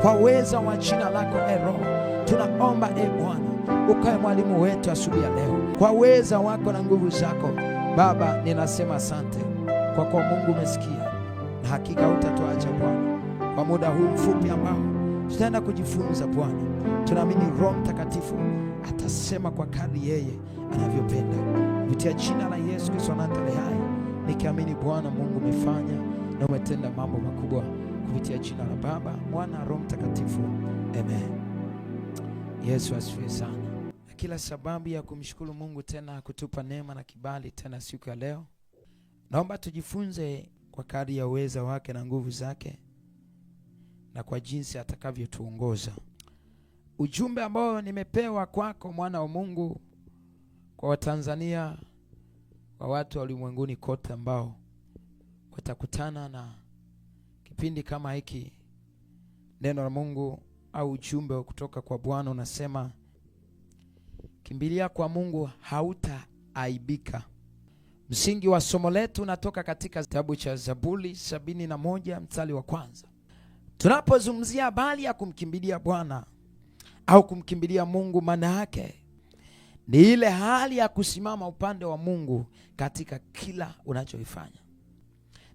kwa uweza wa jina lako Roho. Tunaomba Bwana ukae mwalimu wetu asubuhi ya leo, kwa uweza wako na nguvu zako. Baba, ninasema asante kwa kuwa Mungu umesikia, na hakika utatuacha Bwana kwa muda huu mfupi ambao tutaenda kujifunza Bwana. Tunaamini Roho Mtakatifu atasema kwa kadri yeye anavyopenda, kupitia jina la Yesu Kristo aliye hai, nikiamini Bwana Mungu umefanya na umetenda mambo makubwa, kupitia jina la Baba, Mwana, Roho Mtakatifu. Amen. Yesu asifiwe sana. Kila sababu ya kumshukuru Mungu tena kutupa neema na kibali tena siku ya leo. Naomba tujifunze kwa kadri ya uweza wake na nguvu zake, na kwa jinsi atakavyotuongoza. Ujumbe ambao nimepewa kwako mwana wa Mungu, kwa Watanzania, kwa watu wa ulimwenguni kote ambao watakutana na kipindi kama hiki, neno la Mungu au ujumbe kutoka kwa Bwana unasema, kimbilia kwa Mungu hautaaibika. Msingi wa somo letu unatoka katika kitabu cha Zaburi 71 mstari wa kwanza. Tunapozungumzia habari ya kumkimbilia Bwana au kumkimbilia Mungu, maana yake ni ile hali ya kusimama upande wa Mungu katika kila unachoifanya.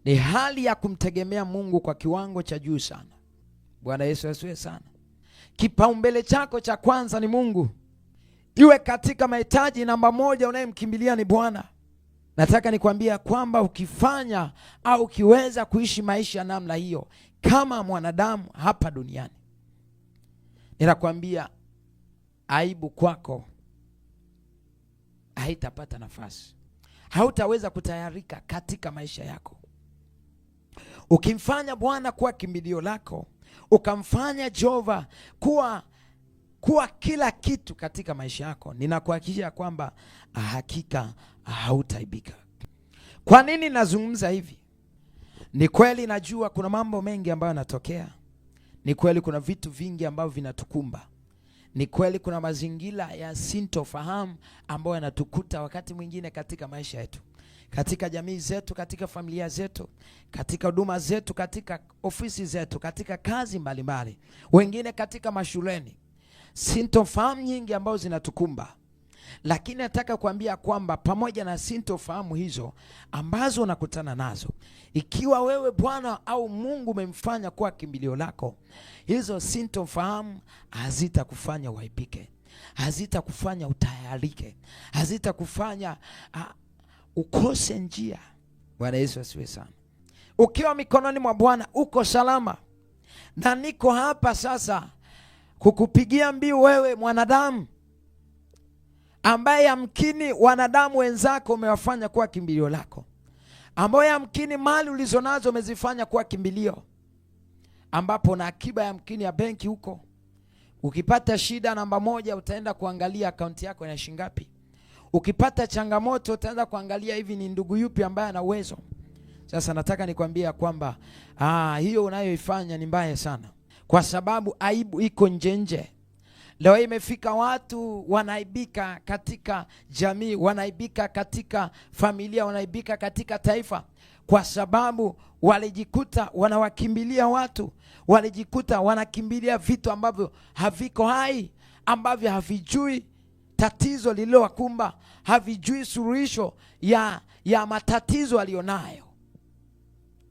Ni hali ya kumtegemea Mungu kwa kiwango cha juu sana. Bwana Yesu asifiwe sana. Kipaumbele chako cha kwanza ni Mungu. Iwe katika mahitaji, namba moja unayemkimbilia ni Bwana. Nataka nikwambia kwamba ukifanya au ukiweza kuishi maisha namna hiyo kama mwanadamu hapa duniani, ninakwambia aibu kwako haitapata nafasi. Hautaweza kutayarika katika maisha yako. Ukimfanya Bwana kuwa kimbilio lako, ukamfanya Jehova kuwa kila kitu katika maisha yako, ninakuhakikishia kwamba hakika hautaibika. Kwa nini nazungumza hivi? Ni kweli najua kuna mambo mengi ambayo yanatokea. Ni kweli kuna vitu vingi ambavyo vinatukumba. Ni kweli kuna mazingira ya sintofahamu ambayo yanatukuta wakati mwingine katika maisha yetu, katika jamii zetu, katika familia zetu, katika huduma zetu, katika ofisi zetu, katika kazi mbalimbali, wengine katika mashuleni. Sintofahamu nyingi ambazo zinatukumba. Lakini nataka kuambia kwamba pamoja na sintofahamu hizo ambazo unakutana nazo, ikiwa wewe Bwana au Mungu umemfanya kuwa kimbilio lako, hizo sintofahamu hazitakufanya uaibike, hazitakufanya utayarike, hazitakufanya ukose njia. Bwana Yesu asifiwe sana. Ukiwa mikononi mwa Bwana uko salama. Na niko hapa sasa kukupigia mbiu wewe mwanadamu ambaye yamkini wanadamu wenzako umewafanya kuwa kimbilio lako, ambaye yamkini mali ulizonazo umezifanya kuwa kimbilio, ambapo na akiba yamkini ya benki huko. Ukipata shida, namba moja utaenda kuangalia akaunti yako ina shilingi ngapi. Ukipata changamoto utaenda kuangalia hivi ni ndugu yupi ambaye ana uwezo. Sasa nataka nikwambia kwamba hiyo unayoifanya ni mbaya sana, kwa sababu aibu iko nje. Leo imefika watu wanaibika katika jamii, wanaibika katika familia, wanaibika katika taifa, kwa sababu walijikuta wanawakimbilia watu, walijikuta wanakimbilia vitu ambavyo haviko hai, ambavyo havijui tatizo lililowakumba, havijui suluhisho ya matatizo walionayo.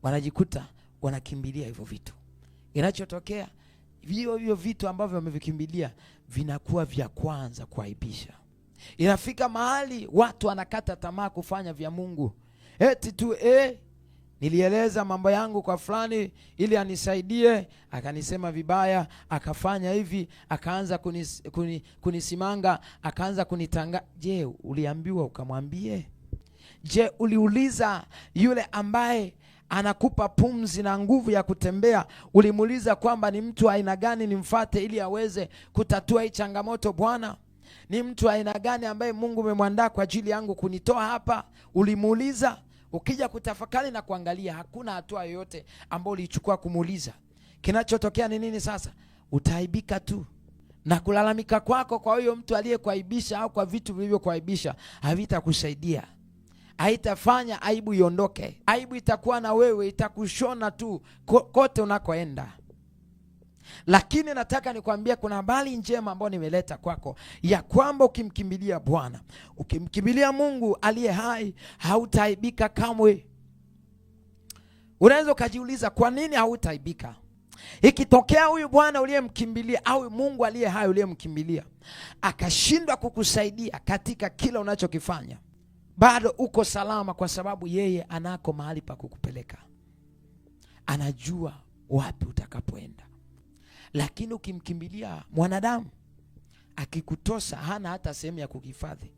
Wanajikuta wanakimbilia hivyo vitu. Inachotokea, hivyo vitu ambavyo wamevikimbilia vinakuwa vya kwanza kuaibisha. Inafika mahali watu wanakata tamaa kufanya vya Mungu. Eti tu nilieleza mambo yangu kwa fulani ili anisaidie, akanisema vibaya, akafanya hivi, akaanza kunisimanga, akaanza kunitanga. Je, uliambiwa ukamwambie? Je, uliuliza yule ambaye anakupa pumzi na nguvu ya kutembea, ulimuuliza kwamba ni mtu aina gani nimfuate ili aweze kutatua hii changamoto? Bwana, ni mtu aina gani ambaye Mungu umemwandaa kwa ajili yangu kunitoa hapa? Ulimuuliza? Ukija kutafakari na kuangalia, hakuna hatua yoyote ambayo ulichukua kumuuliza. Kinachotokea ni nini sasa? Utaibika tu, na kulalamika kwako kwa huyo mtu aliyekuaibisha au kwa vitu vilivyokuaibisha havitakusaidia. Haitafanya aibu iondoke. Aibu itakuwa na wewe, itakushona tu kote unakoenda. Lakini nataka nikwambie kuna habari njema ambayo nimeleta kwako, ya kwamba ukimkimbilia Bwana, ukimkimbilia Mungu aliye hai, hautaaibika kamwe. Unaweza ukajiuliza kwa nini hautaaibika? Ikitokea huyu Bwana uliyemkimbilia au Mungu aliye hai uliyemkimbilia akashindwa kukusaidia katika kila unachokifanya, bado uko salama, kwa sababu yeye anako mahali pa kukupeleka. Anajua wapi utakapoenda. Lakini ukimkimbilia mwanadamu, akikutosa hana hata sehemu ya kuhifadhi.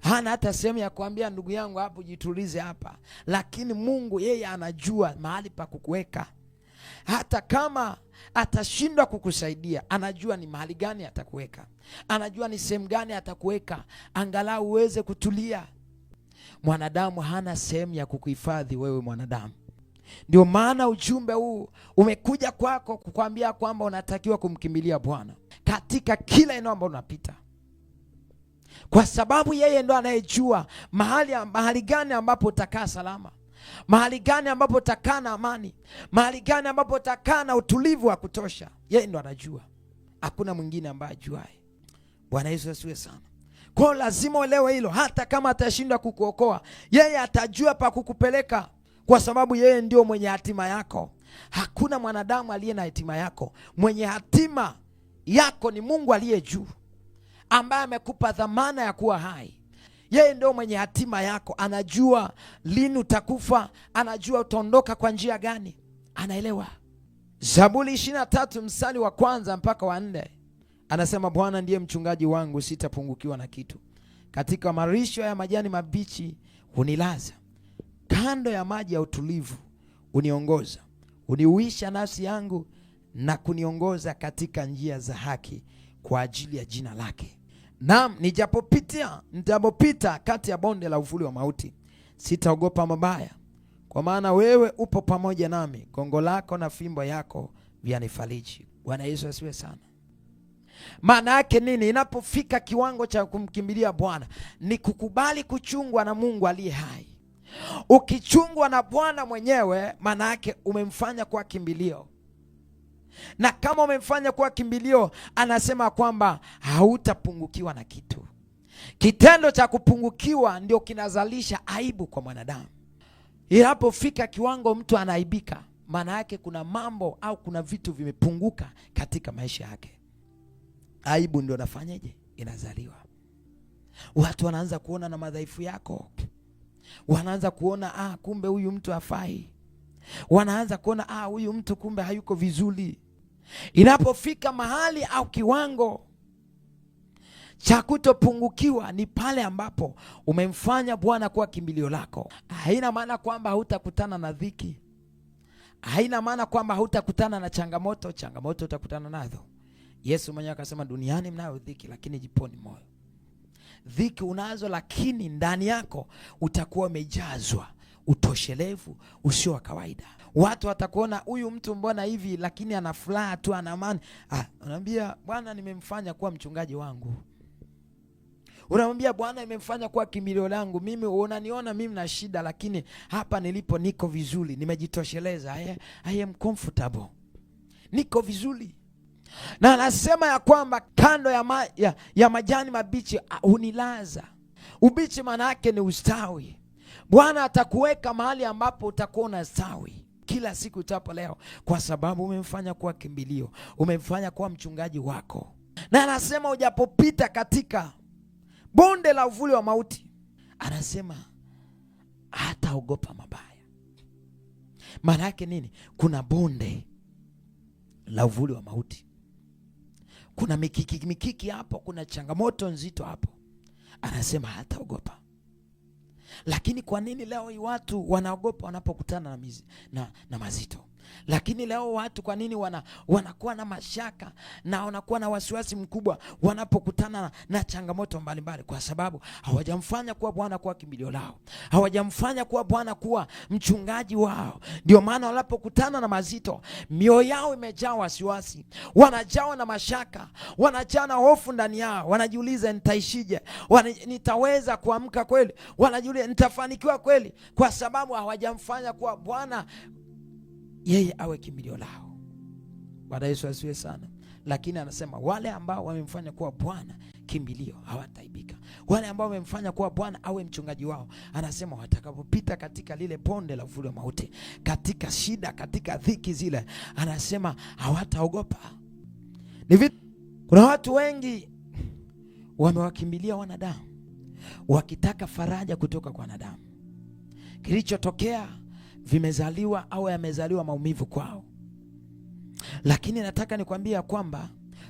Hana hata sehemu ya kuambia ndugu yangu hapo jitulize hapa. Lakini Mungu yeye anajua mahali pa kukuweka. Hata kama atashindwa kukusaidia, anajua ni mahali gani atakuweka. Anajua ni sehemu gani atakuweka angalau uweze kutulia. Mwanadamu hana sehemu ya kukuhifadhi wewe mwanadamu. Ndio maana ujumbe huu umekuja kwako kukwambia kwamba unatakiwa kumkimbilia Bwana katika kila eneo ambalo unapita, kwa sababu yeye ndo anayejua mahali gani ambapo utakaa salama, mahali gani ambapo utakaa na amani, mahali gani ambapo utakaa na utulivu wa kutosha. Yeye ndo anajua, hakuna mwingine ambaye ajuae. Bwana Yesu asiwe sana. Kwa lazima uelewe hilo. Hata kama atashindwa kukuokoa, yeye atajua pa kukupeleka, kwa sababu yeye ndio mwenye hatima yako. Hakuna mwanadamu aliye na hatima yako. Mwenye hatima yako ni Mungu aliye juu, ambaye amekupa dhamana ya kuwa hai. Yeye ndio mwenye hatima yako. Anajua lini utakufa, anajua utaondoka kwa njia gani, anaelewa. Zaburi 23 mstari wa 1 mpaka wa 4 anasema, Bwana ndiye mchungaji wangu, sitapungukiwa na kitu. Katika malisho ya majani mabichi hunilaza, kando ya maji ya utulivu uniongoza. Uniuisha nafsi yangu na kuniongoza katika njia za haki kwa ajili ya jina lake. Naam, nijapopita kati ya bonde la uvuli wa mauti, sitaogopa mabaya, kwa maana wewe upo pamoja nami. Gongo lako na fimbo yako vyanifariji. Bwana Yesu asiwe sana. Maana yake nini? Inapofika kiwango cha kumkimbilia Bwana ni kukubali kuchungwa na Mungu aliye hai. Ukichungwa na Bwana mwenyewe, maana yake umemfanya kuwa kimbilio. Na kama umemfanya kuwa kimbilio, anasema kwamba hautapungukiwa na kitu. Kitendo cha kupungukiwa ndio kinazalisha aibu kwa mwanadamu. Inapofika kiwango mtu anaibika, maana yake kuna mambo au kuna vitu vimepunguka katika maisha yake. Aibu ndio nafanyaje? Inazaliwa. Watu wanaanza kuona na madhaifu yako. Wanaanza kuona kumbe huyu mtu hafai. Wanaanza kuona huyu mtu kumbe hayuko vizuri. Inapofika mahali au kiwango cha kutopungukiwa, ni pale ambapo umemfanya Bwana kuwa kimbilio lako. Haina maana kwamba hautakutana na dhiki. Haina maana kwamba hautakutana na changamoto. Changamoto utakutana nazo. Yesu mwenyewe akasema, duniani mnayo dhiki, lakini jiponi moyo. Dhiki unazo, lakini ndani yako utakuwa umejazwa utoshelevu usio wa kawaida. Watu watakuona huyu mtu mbona hivi, lakini ana furaha tu, ana amani. Unamwambia Bwana nimemfanya kuwa mchungaji wangu. Unamwambia Bwana nimemfanya kuwa kimbilio langu. Mimi unaniona mimi na shida, lakini hapa nilipo niko vizuri, nimejitosheleza. I am comfortable. Niko vizuri. Na anasema ya kwamba kando ya majani mabichi hunilaza. Ubichi maana yake ni ustawi. Bwana atakuweka mahali ambapo utakuwa unastawi kila siku utapo leo, kwa sababu umemfanya kuwa kimbilio, umemfanya kuwa mchungaji wako. Na anasema ujapopita katika bonde la uvuli wa mauti, anasema hataogopa mabaya. Maana yake nini? Kuna bonde la uvuli wa mauti, kuna mikiki hapo, kuna changamoto nzito hapo. Anasema hataogopa. Lakini kwa nini leo hii watu wanaogopa wanapokutana na mazito? Lakini leo watu kwa nini wanakuwa na mashaka na wanakuwa na wasiwasi mkubwa wanapokutana na changamoto mbalimbali? Kwa sababu hawajamfanya kuwa Bwana kuwa kimbilio lao. Hawajamfanya kuwa Bwana kuwa mchungaji wao. Ndio maana wanapokutana na mazito, mioyo yao imejaa wasiwasi, wanajawa na mashaka, wanajaa na hofu ndani yao. Wanajiuliza nitaishije? Nitaweza kuamka kweli? Wanajiuliza nitafanikiwa kweli? Kwa sababu hawajamfanya kuwa Bwana yeye awe kimbilio lao. Bwana Yesu asiwe sana. Lakini anasema wale ambao wamemfanya kuwa Bwana kimbilio hawataibika. Wale ambao wamemfanya kuwa Bwana awe mchungaji wao, anasema watakapopita katika lile bonde la uvuli wa mauti, katika shida, katika dhiki zile, anasema hawataogopa. Kuna watu wengi wamewakimbilia wanadamu wakitaka faraja kutoka kwa wanadamu. Kilichotokea, vimezaliwa au yamezaliwa maumivu kwao. Lakini nataka nikwambia kwamba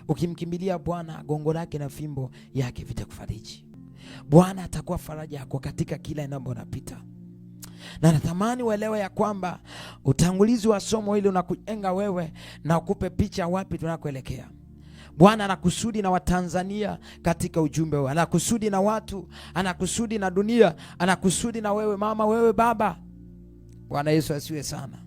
ukimkimbilia Bwana, gongo lake na fimbo yake vitakufariji. Bwana atakuwa faraja yako katika kila eneo unapita. Na natamani uelewe ya kwamba utangulizi wa somo hili unakujenga wewe na ukupe picha wapi tunakoelekea. Bwana anakusudi na Watanzania katika ujumbe huu. Anakusudi na watu, anakusudi na dunia, anakusudi na wewe mama, wewe baba. Bwana Yesu asiwe sana.